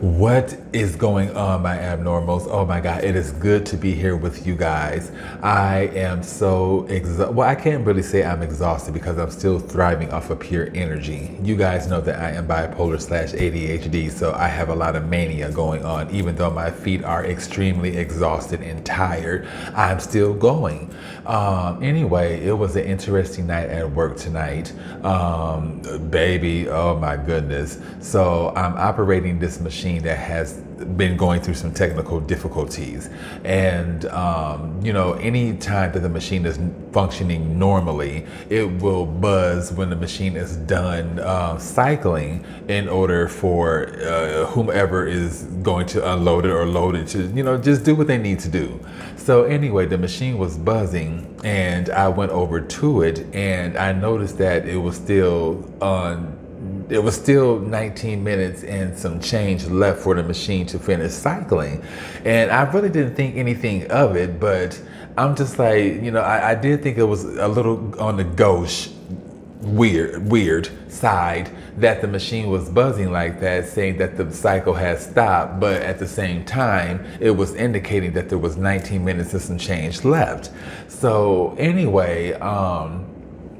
What is going on, my abnormals? Oh my God, it is good to be here with you guys. I am so exhausted. Well, I can't really say I'm exhausted because I'm still thriving off of pure energy. You guys know that I am bipolar / ADHD, so I have a lot of mania going on. Even though my feet are extremely exhausted and tired, I'm still going. Anyway, it was an interesting night at work tonight. Baby, oh my goodness. So I'm operating this machine that has been going through some technical difficulties. And, any time that the machine is functioning normally, it will buzz when the machine is done cycling in order for whomever is going to unload it or load it to, just do what they need to do. So anyway, the machine was buzzing and I went over to it and I noticed that it was still 19 minutes and some change left for the machine to finish cycling. And I really didn't think anything of it, but I'm just like, I did think it was a little on the gauche, weird side that the machine was buzzing like that, saying that the cycle has stopped, but at the same time, it was indicating that there was 19 minutes and some change left. So anyway,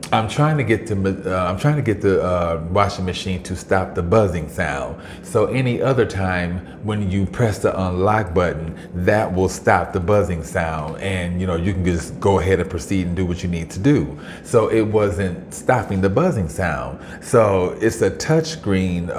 I'm trying to get the washing machine to stop the buzzing sound. So any other time when you press the unlock button, that will stop the buzzing sound, and you can just go ahead and proceed and do what you need to do. So it wasn't stopping the buzzing sound. So it's a touchscreen.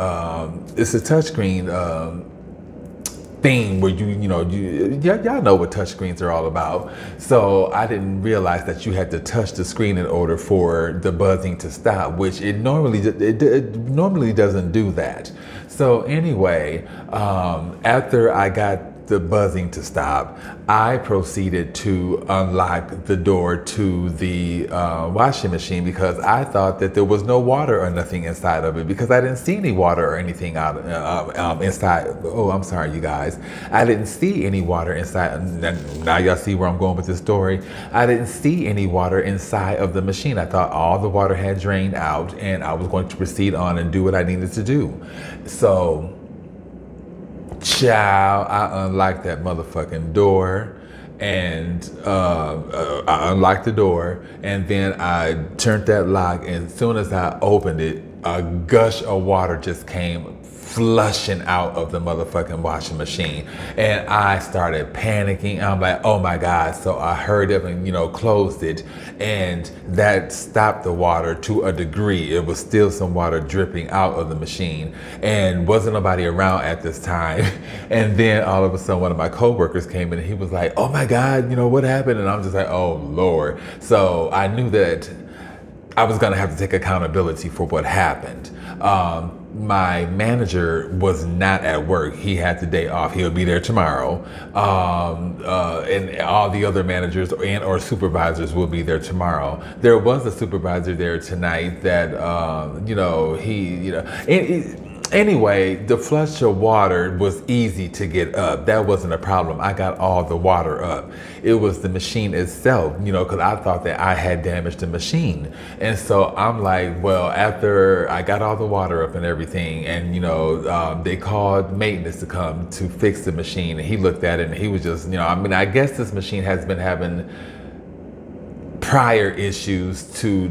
Thing where y'all know what touchscreens are all about. So I didn't realize that you had to touch the screen in order for the buzzing to stop, which it normally doesn't do that. So anyway, after I got the buzzing to stop, I proceeded to unlock the door to the washing machine because I thought that there was no water or nothing inside of it because I didn't see any water or anything out inside. Oh, I'm sorry, you guys. I didn't see any water inside. Now y'all see where I'm going with this story. I didn't see any water inside of the machine. I thought all the water had drained out and I was going to proceed on and do what I needed to do. So, child, I unlocked that motherfucking door and I unlocked the door and then I turned that lock, and as soon as I opened it, a gush of water just came flushing out of the motherfucking washing machine, and I started panicking. I'm like, oh my God. So I hurried up and closed it, and that stopped the water to a degree. It was still some water dripping out of the machine and wasn't nobody around at this time. And then all of a sudden one of my coworkers came in and he was like, oh my God, what happened? And I'm just like, oh Lord. So I knew that I was gonna have to take accountability for what happened. My manager was not at work. He had the day off. He'll be there tomorrow. And all the other managers and or supervisors will be there tomorrow. There was a supervisor there tonight that, anyway, the flush of water was easy to get up. That wasn't a problem. I got all the water up. It was the machine itself, because I thought that I had damaged the machine. And so I'm like, well, after I got all the water up and everything, and they called maintenance to come to fix the machine, and he looked at it and he was just, I guess this machine has been having prior issues to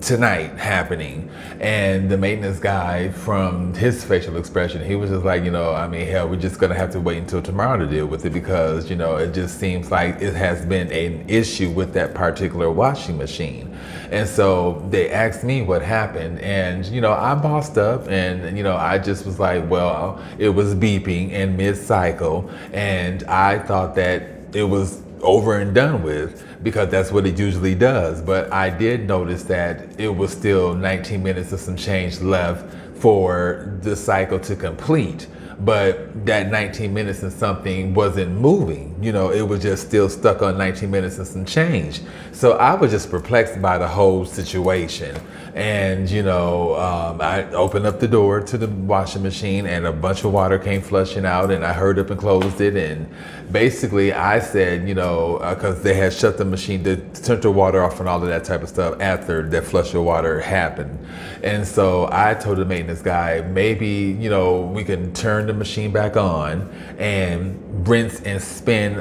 tonight happening, and the maintenance guy, from his facial expression, he was just like, hell, we're just gonna have to wait until tomorrow to deal with it because it just seems like it has been an issue with that particular washing machine. And so they asked me what happened, and I bossed up, and I just was like, well, it was beeping in mid-cycle, and I thought that it was over and done with because that's what it usually does. But I did notice that it was still 19 minutes and some change left for the cycle to complete. But that 19 minutes and something wasn't moving. It was just still stuck on 19 minutes and some change. So I was just perplexed by the whole situation. And, I opened up the door to the washing machine and a bunch of water came flushing out, and I hurried up and closed it. And basically I said, because they had shut the machine, to turn the water off and all of that type of stuff after that flush of water happened. And so I told the maintenance maintenance guy, maybe, you know, we can turn the machine back on and rinse and spin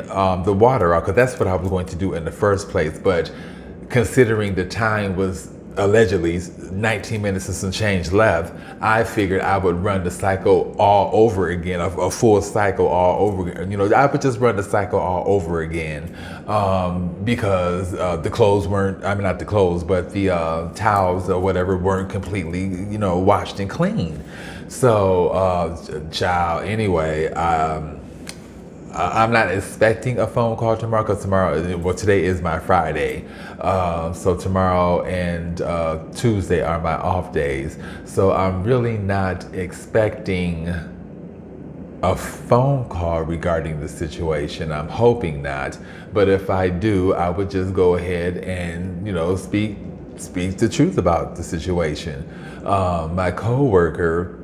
the water out, because that's what I was going to do in the first place. But considering the time was allegedly 19 minutes and some change left, I figured I would run the cycle all over again, a full cycle all over again. You know, I would just run the cycle all over again, because the clothes weren't, I mean, not the clothes, but the towels or whatever weren't completely, you know, washed and cleaned. So, child, anyway, I'm not expecting a phone call tomorrow, because tomorrow, well, today is my Friday. So tomorrow and Tuesday are my off days. So I'm really not expecting a phone call regarding the situation. I'm hoping not. But if I do, I would just go ahead and, you know, speak the truth about the situation. My coworker,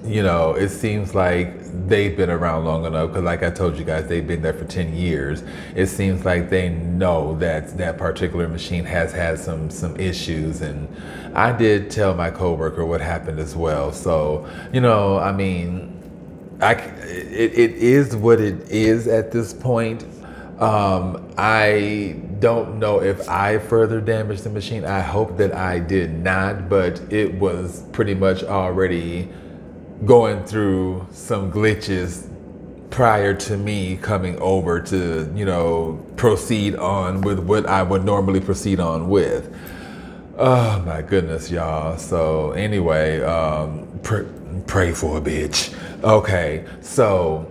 you know, it seems like they've been around long enough, because like I told you guys, they've been there for 10 years. It seems like they know that that particular machine has had some issues. And I did tell my coworker what happened as well. So, you know, I mean, it is what it is at this point. I don't know if I further damaged the machine. I hope that I did not, but it was pretty much already going through some glitches prior to me coming over to, you know, proceed on with what I would normally proceed on with. Oh my goodness, y'all. So anyway, pray for a bitch. Okay, so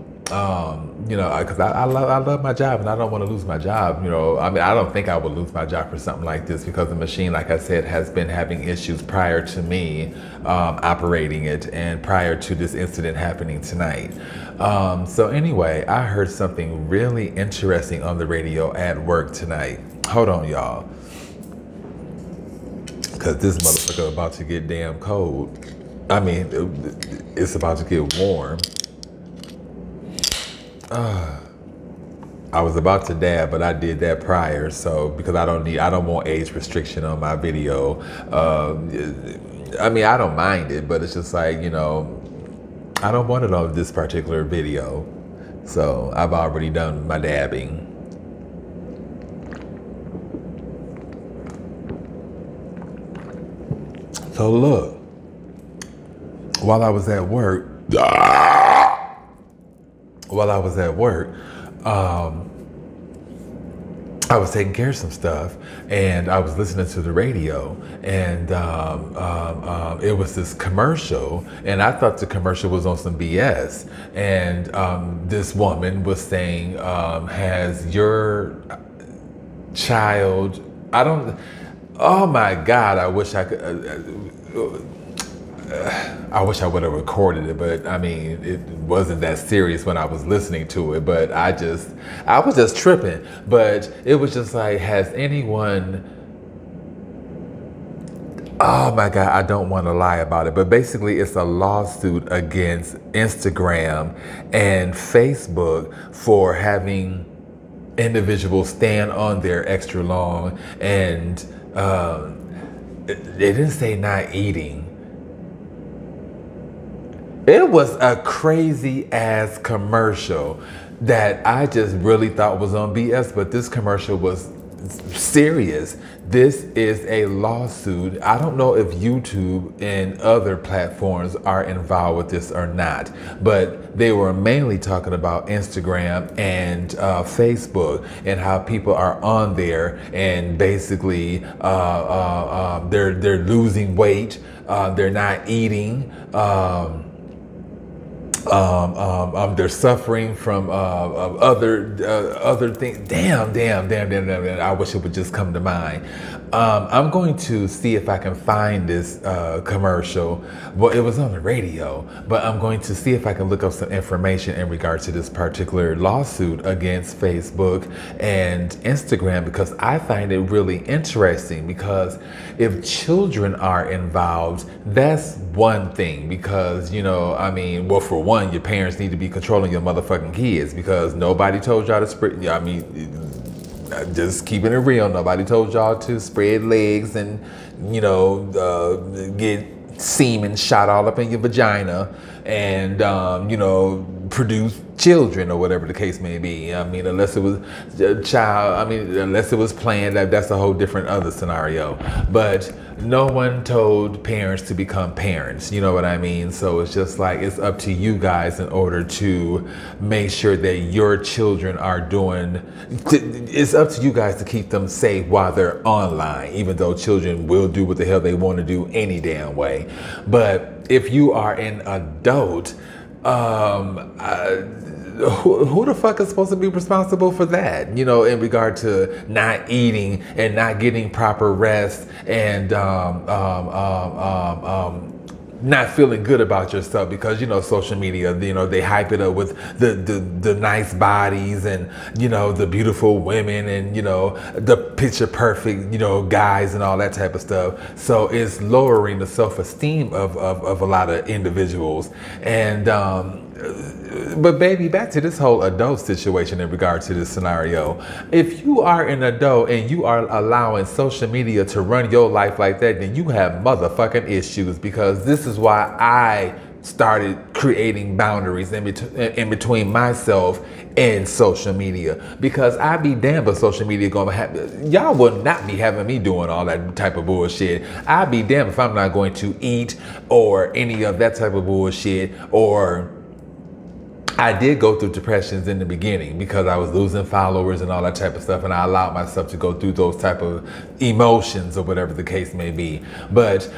you know, because I love my job and I don't want to lose my job. You know, I mean, I don't think I would lose my job for something like this, because the machine, like I said, has been having issues prior to me operating it and prior to this incident happening tonight. So anyway, I heard something really interesting on the radio at work tonight. Hold on, y'all, because this motherfucker about to get damn cold. I mean, it's about to get warm. I was about to dab, but I did that prior, so because I don't want age restriction on my video. I mean, I don't mind it, but it's just like, you know, I don't want it on this particular video. So I've already done my dabbing. So look, while I was at work, I was taking care of some stuff, and I was listening to the radio, and it was this commercial, and I thought the commercial was on some BS. And this woman was saying, has your child, oh my God, I wish I could, I wish I would have recorded it, but I mean, it wasn't that serious when I was listening to it, but I was just tripping. But it was just like, has anyone, oh my God, I don't want to lie about it, but basically it's a lawsuit against Instagram and Facebook for having individuals stand on there extra long, and they didn't say not eating. It was a crazy ass commercial that I just really thought was on BS, but this commercial was serious. This is a lawsuit. I don't know if YouTube and other platforms are involved with this or not, but they were mainly talking about Instagram and Facebook, and how people are on there and basically they're losing weight, they're not eating. They're suffering from other things. Damn. I wish it would just come to mind. I'm going to see if I can find this commercial. Well, it was on the radio, but I'm going to see if I can look up some information in regards to this particular lawsuit against Facebook and Instagram, because I find it really interesting. Because if children are involved, that's one thing, because, you know, I mean, well, for one, your parents need to be controlling your motherfucking kids, because nobody told y'all to spread, I mean, just keeping it real, nobody told y'all to spread legs and, you know, get semen shot all up in your vagina and, you know, produce children or whatever the case may be. I mean, unless it was a child, I mean, unless it was planned, that's a whole different other scenario. But no one told parents to become parents, you know what I mean? So it's just like, it's up to you guys in order to make sure that your children are doing, it's up to you guys to keep them safe while they're online, even though children will do what the hell they want to do any damn way. But if you are an adult, who the fuck is supposed to be responsible for that? You know, in regard to not eating and not getting proper rest and not feeling good about yourself because, you know, social media, you know, they hype it up with the nice bodies and, you know, the beautiful women and, you know, the picture perfect, you know, guys and all that type of stuff. So it's lowering the self-esteem of a lot of individuals. And but baby, back to this whole adult situation in regard to this scenario. If you are an adult and you are allowing social media to run your life like that, then you have motherfucking issues, because this is why I started creating boundaries in between myself and social media, because I be damned if social media gonna have, y'all would not be having me doing all that type of bullshit. I'd be damned if I'm not going to eat or any of that type of bullshit. Or I did go through depressions in the beginning because I was losing followers and all that type of stuff, and I allowed myself to go through those type of emotions or whatever the case may be. But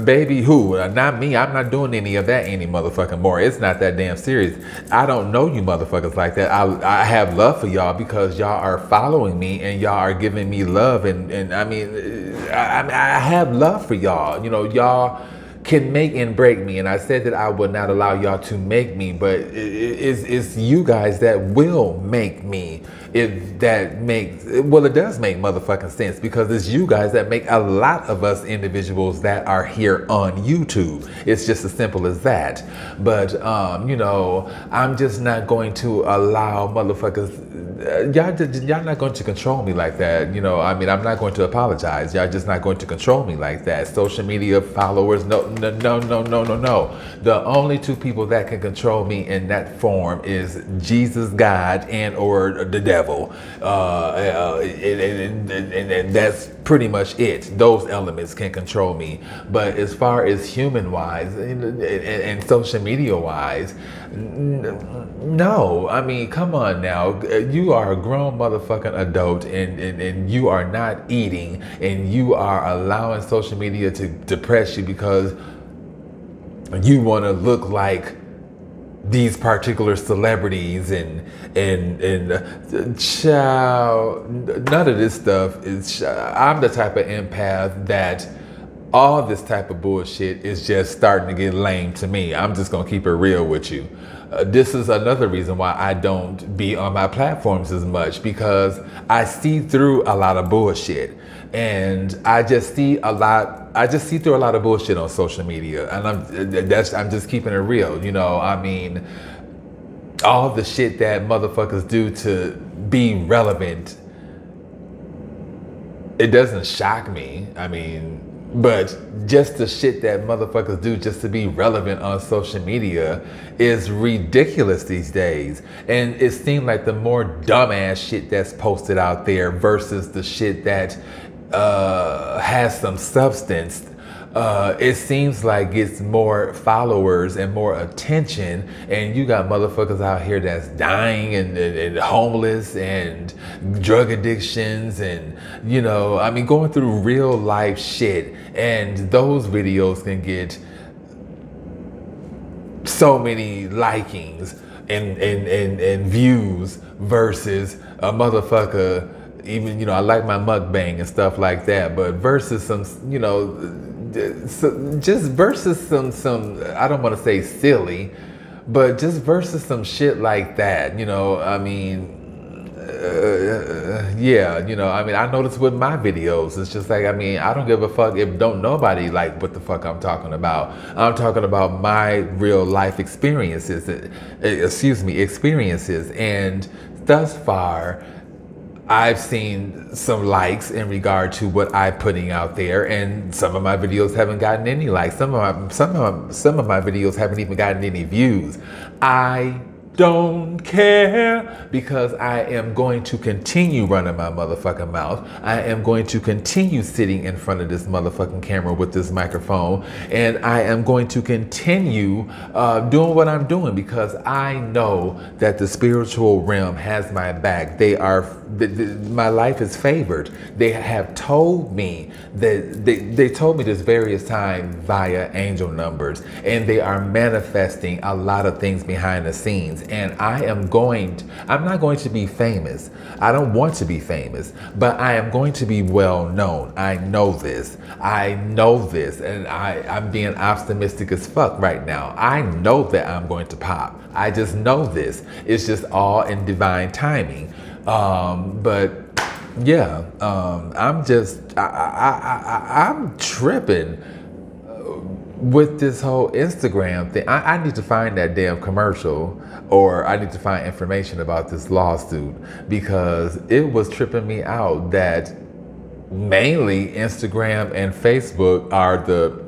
baby, not me. I'm not doing any of that any motherfucking more. It's not that damn serious. I don't know you motherfuckers like that. I have love for y'all because y'all are following me and y'all are giving me love, and I mean, I have love for y'all. You know, y'all can make and break me, and I said that I would not allow y'all to make me, but it's you guys that will make me. It does make motherfucking sense, because it's you guys that make a lot of us individuals that are here on YouTube. It's just as simple as that. But you know, I'm just not going to allow motherfuckers, y'all not going to control me like that. You know, I mean, I'm not going to apologize. Y'all just not going to control me like that. Social media followers, no. The only two people that can control me in that form is Jesus, God, and or the devil. And that's pretty much it. Those elements can control me. But as far as human-wise and social media-wise, no. I mean, come on now. You are a grown motherfucking adult, and you are not eating, and you are allowing social media to depress you because you want to look like these particular celebrities and child, none of this stuff is, I'm the type of empath that all this type of bullshit is just starting to get lame to me. I'm just gonna keep it real with you. This is another reason why I don't be on my platforms as much, because I see through a lot of bullshit, and I just see through a lot of bullshit on social media, and I'm just keeping it real. You know, I mean, all the shit that motherfuckers do to be relevant, it doesn't shock me. I mean, but just the shit that motherfuckers do just to be relevant on social media is ridiculous these days. And it seems like the more dumbass shit that's posted out there versus the shit that has some substance, it seems like it's more followers and more attention, and you got motherfuckers out here that's dying and homeless and drug addictions and, you know, I mean, going through real life shit, and those videos can get so many likings and views versus a motherfucker, even, you know, I like my mukbang and stuff like that, but versus some, you know, just versus some I don't want to say silly, but just versus some shit like that, you know. I mean, yeah, you know, I mean, I notice with my videos, it's just like, I mean, I don't give a fuck if don't nobody like what the fuck I'm talking about. I'm talking about my real life experiences, experiences, and thus far, I've seen some likes in regard to what I'm putting out there, and some of my videos haven't gotten any likes. Some of my videos haven't even gotten any views. I don't care, because I am going to continue running my motherfucking mouth. I am going to continue sitting in front of this motherfucking camera with this microphone, and I am going to continue doing what I'm doing, because I know that the spiritual realm has my back. My life is favored. They have told me that they told me this various times via angel numbers, and they are manifesting a lot of things behind the scenes. And I'm not going to be famous. I don't want to be famous, but I am going to be well known. I know this, and I'm being optimistic as fuck right now. I know that I'm going to pop. I just know this. It's just all in divine timing. But yeah, I'm tripping with this whole Instagram thing. I need to find that damn commercial, or I need to find information about this lawsuit, because it was tripping me out that mainly Instagram and Facebook are the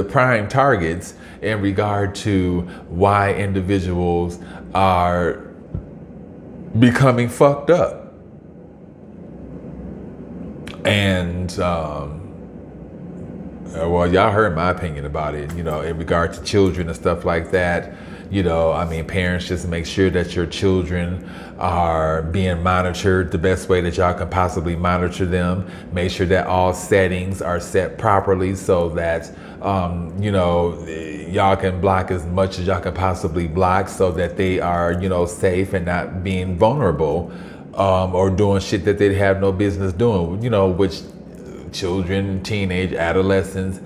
prime targets in regard to why individuals are becoming fucked up. And well, y'all heard my opinion about it, in regard to children and stuff like that. Parents, just make sure that your children are being monitored the best way that y'all can possibly monitor them. Make sure that all settings are set properly, so that y'all can block as much as y'all can possibly block, so that they are safe and not being vulnerable, or doing shit that they have no business doing, which children, teenage, adolescents,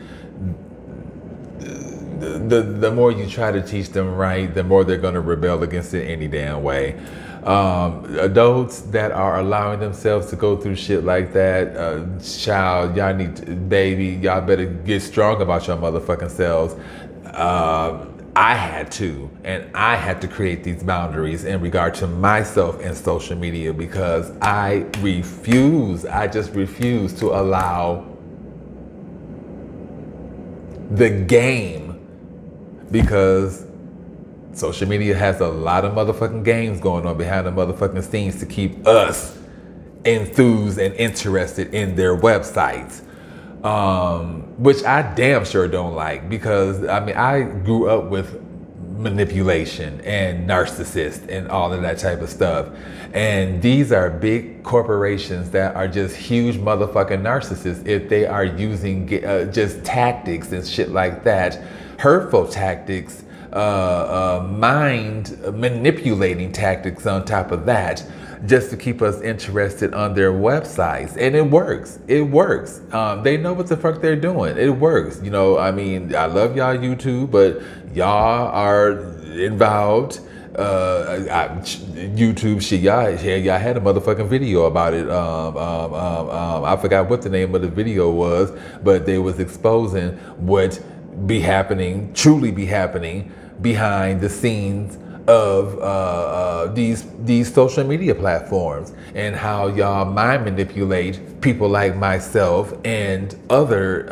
the more you try to teach them right, the more they're going to rebel against it any damn way. Adults that are allowing themselves to go through shit like that, child, y'all better get strong about your motherfucking selves. I had to create these boundaries in regard to myself in social media, because I just refuse to allow the game, because social media has a lot of motherfucking games going on behind the motherfucking scenes to keep us enthused and interested in their websites. Which I damn sure don't like, because I grew up with manipulation and narcissists and all of that type of stuff. And these are big corporations that are just huge motherfucking narcissists. If they are using just tactics and shit like that, hurtful tactics, mind manipulating tactics on top of that, just to keep us interested on their websites. And it works. They know what the fuck they're doing. It works. I love y'all YouTube, but y'all are involved. YouTube shit, y'all had a motherfucking video about it. I forgot what the name of the video was, but they was exposing what truly be happening behind the scenes of these social media platforms, and how y'all mind manipulate people like myself and other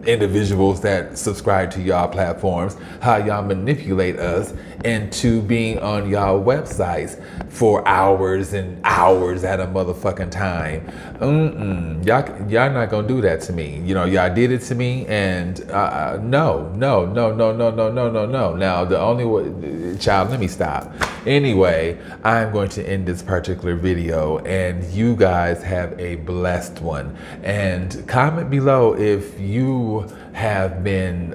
individuals that subscribe to y'all platforms, how y'all manipulate us into being on y'all websites for hours and hours at a motherfucking time. Y'all not gonna do that to me. Y'all did it to me, and no. Now the only way, child, let me stop. Anyway, I'm going to end this particular video, and you guys have a blessed one. And comment below if you have been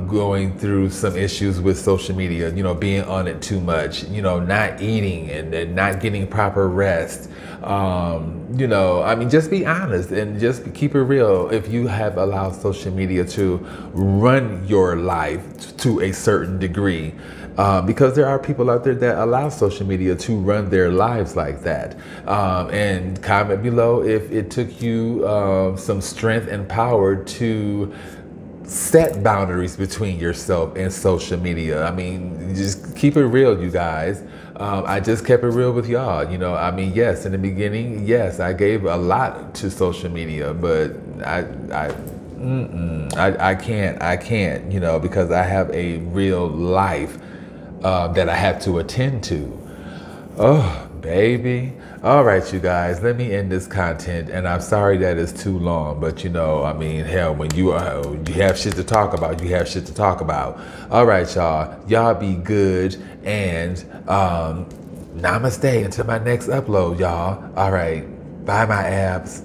going through some issues with social media, being on it too much, not eating and not getting proper rest. Just be honest and just keep it real. If you have allowed social media to run your life to a certain degree, because there are people out there that allow social media to run their lives like that. And comment below if it took you some strength and power to set boundaries between yourself and social media. I mean, just keep it real, you guys. I just kept it real with y'all. You know, I mean, yes, in the beginning, yes, I gave a lot to social media, but I can't, you know, because I have a real life that I have to attend to. Oh, baby. All right, you guys, let me end this content. And I'm sorry that it's too long, but you know, I mean, hell, when you have shit to talk about, you have shit to talk about. All right, y'all. Y'all be good. And namaste until my next upload, y'all. All right. Bye, my abs.